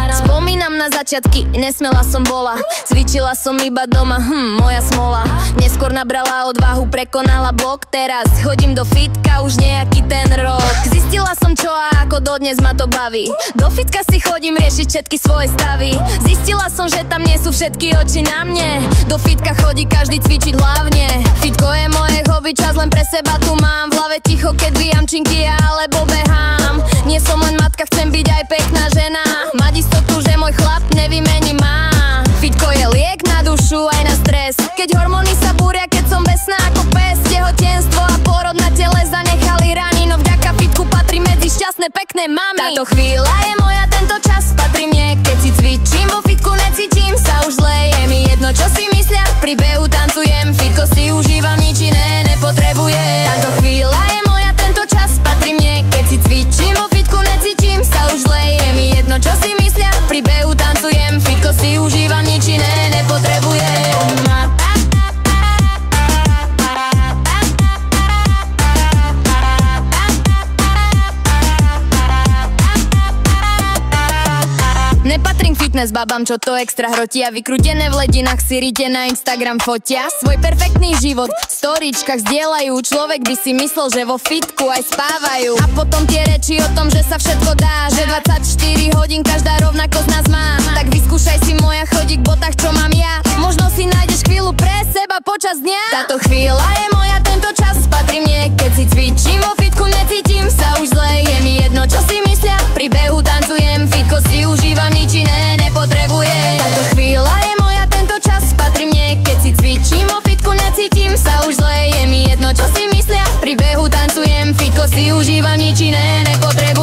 Spomínam na začiatky, nesmela som bola. Cvičila som iba doma, moja smola. Neskôr nabrala odvahu, prekonala blok. Teraz chodím do fitka už nejaký ten rok. Zistila som čo a ako dodnes ma to baví. Do fitka si chodím riešiť všetky svoje stavy. Zistila som, že tam nie sú všetky oči na mne. Do fitka chodí každý cvičiť hlavne. Fitko je moje hobby, čas len pre seba tu mám. V hlave ticho, keď dvíjam činky alebo behám. Nie som len matka, chcem byť aj pekná žena. Mať istotu, že môj chlap nevymení ma. Fitko je liek na dušu aj na stres. Keď hormóny sa búria, keď som besná ako pes. Tehotenstvo a porod na tele zanechali rany. No vďaka fitku patrí medzi šťastné pekné mami. Táto chvíľa je moja, tento čas patrí mne. Keď si cvičím, vo fitku necítim sa už zle. Je mi jedno čo si myslia, pri behu tancujem. Fitko si užívam, nič iné nepotrebujem. Táto chvíľa je moja, tento čas patrí mne. Keď si cvičím, vo fitku necítim sa už zle. Je mi jedno čo si myslia, pri behu tancujem. Fitko si užívam, nič iné nepotrebujem. Nepatrím fitness babám, čo to extra hrotia. Vykrútené v ledinách si rite na Instagram fotia. Svoj perfektný život v storíčkach zdieľajú. Človek by si myslel, že vo fitku aj spávajú. A potom tie reči o tom, že sa všetko dá. Že 24 hodín každá rovnako z nás má. Tak vyskúšaj si moja, chodí k botách, čo mám ja. Možno si nájdeš chvíľu pre seba počas dňa. Táto chvíľa je moja, tento čas patrí mne. Keď si cvičím, vo fitku necítim sa už zle. Je mi jedno čo si myslia, pri behu tancujem. Fitko si užívam, nič iné nepotrebujem. Táto chvíľa je moja, tento čas patrí mne. Keď si cvičím, vo fitku necítim sa už zle. Je mi jedno čo si myslia, pri behu tancujem. Fitko si užívam, nič iné nepotrebujem.